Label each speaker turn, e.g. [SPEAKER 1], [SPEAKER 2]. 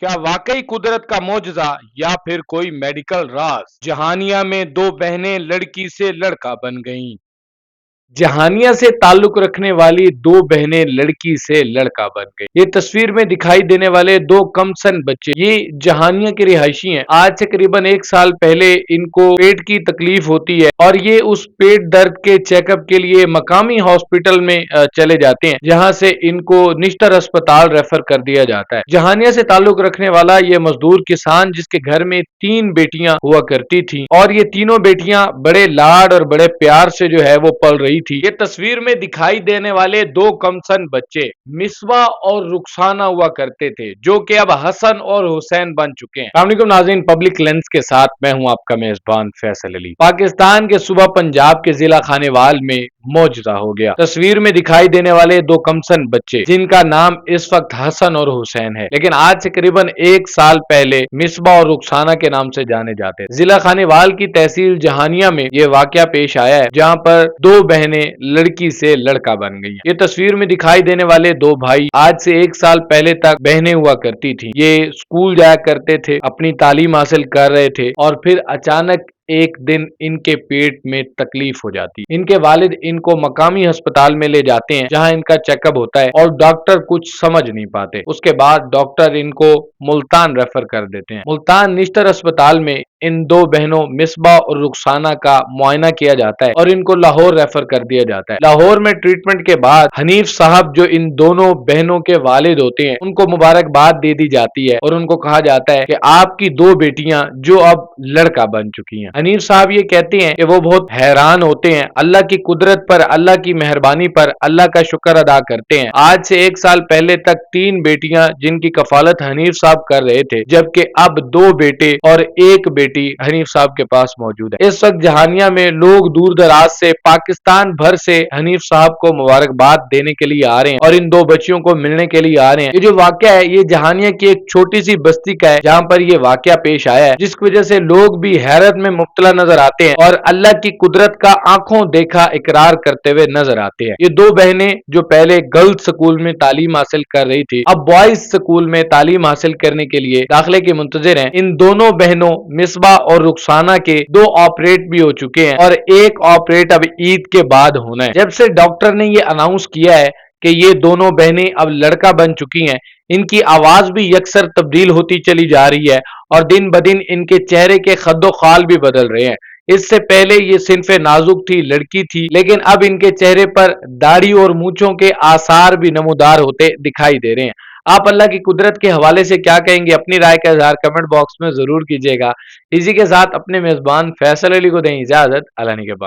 [SPEAKER 1] क्या वाकई कुदरत का मौजज़ा या फिर कोई मेडिकल राज? जहानिया में दो बहनें लड़की से लड़का बन गईं। जहानिया से ताल्लुक रखने वाली दो बहनें लड़की से लड़का बन गई। ये तस्वीर में दिखाई देने वाले दो कमसन बच्चे ये जहानिया के रिहायशी हैं। आज से करीबन 1 साल पहले इनको पेट की तकलीफ होती है और ये उस पेट दर्द के चेकअप के लिए मकामी हॉस्पिटल में चले जाते हैं, जहां से इनको निश्तर अस्पताल रेफर कर दिया जाता है। जहानिया से ताल्लुक रखने वाला ये मजदूर किसान जिसके घर में 3 बेटियां हुआ करती थी और ये तीनों बेटियां बड़े लाड और बड़े प्यार से जो है वो पल रही थी। ये तस्वीर में दिखाई देने वाले दो कमसन बच्चे मिसबा और रुखसाना हुआ करते थे, जो कि अब हसन और हुसैन बन चुके हैं। अस्सलाम वालेकुम नाज़रीन, पब्लिक लेंस के साथ मैं हूं आपका मेजबान फैसल अली। पाकिस्तान के सूबा पंजाब के जिला खानेवाल में मौजूदा हो गया। तस्वीर में दिखाई देने वाले दो कमसन बच्चे जिनका नाम इस वक्त हसन और हुसैन है, लेकिन आज से करीबन 1 साल पहले मिसबा और रुखसाना के नाम से जाने जाते थे। जिला खानेवाल की तहसील जहानिया में यह वाकया पेश आया है, जहां पर दो बहनें लड़की से लड़का बन गई। ये तस्वीर में दिखाई देने वाले दो भाई आज से 1 साल पहले तक बहनें हुआ करती थी। ये स्कूल जाया करते थे, अपनी तालीम हासिल कर रहे थे और फिर अचानक एक दिन इनके पेट में तकलीफ हो जाती है। इनके वालिद इनको मकामी अस्पताल में ले जाते हैं, जहां इनका चेकअप होता है और डॉक्टर कुछ समझ नहीं पाते। उसके बाद डॉक्टर इनको मुल्तान रेफर कर देते हैं। मुल्तान निश्तर अस्पताल में इन दो बहनों मिसबा और रुखसाना का मुआयना किया जाता है और इनको लाहौर रेफर कर दिया जाता है। लाहौर में ट्रीटमेंट के बाद हनीफ साहब जो इन दोनों बहनों के वालिद होते हैं, उनको मुबारकबाद दे दी जाती है और उनको कहा जाता है कि आपकी दो बेटियां जो अब लड़का बन चुकी हैं। हनीफ साहब ये कहते हैं कि वो बहुत हैरान होते हैं, अल्लाह की कुदरत पर, अल्लाह की मेहरबानी पर अल्लाह का शुक्र अदा करते हैं। आज से 1 साल पहले तक 3 बेटियां जिनकी कफालत हनीफ साहब कर रहे थे, जबकि अब 2 बेटे और 1 बेटी हनीफ साहब के पास मौजूद है। इस वक्त जहानिया में लोग दूर दराज से, पाकिस्तान भर से हनीफ साहब को मुबारकबाद देने के लिए आ रहे हैं और इन दो बच्चियों को मिलने के लिए आ रहे हैं। ये जो वाकया है ये जहानिया की एक छोटी सी बस्ती का है, जहां पर ये वाकया पेश आया है, जिसकी वजह से लोग भी हैरत में मुब्तला नजर आते हैं और अल्लाह की कुदरत का आंखों देखा इकरार करते हुए नजर आते हैं। ये दो बहनें जो पहले गर्ल्स स्कूल में तालीम हासिल कर रही थी, अब बॉयज स्कूल में तालीम हासिल करने के लिए दाखिले के मुंतजिर हैं। इन दोनों बहनों मिसबा और रुखसाना के 2 ऑपरेट भी हो चुके हैं और एक ऑपरेट अब ईद के बाद होना है। जब से डॉक्टर ने ये अनाउंस किया है कि ये दोनों बहनें अब लड़का बन चुकी हैं, इनकी आवाज भी यकसर तब्दील होती चली जा रही है और दिन ब दिन इनके चेहरे के खद्दो खाल भी बदल रहे हैं। इससे पहले ये सिनफे नाजुक थी, लड़की थी, लेकिन अब इनके चेहरे पर दाढ़ी और मूंछों के आसार भी नमूदार होते दिखाई दे रहे हैं। आप अल्लाह की कुदरत के हवाले से क्या कहेंगे? अपनी राय का इजहार कमेंट बॉक्स में जरूर कीजिएगा। इसी के साथ अपने मेजबान फैसल अली को दें इजाजत। अल्लाह निगहबान।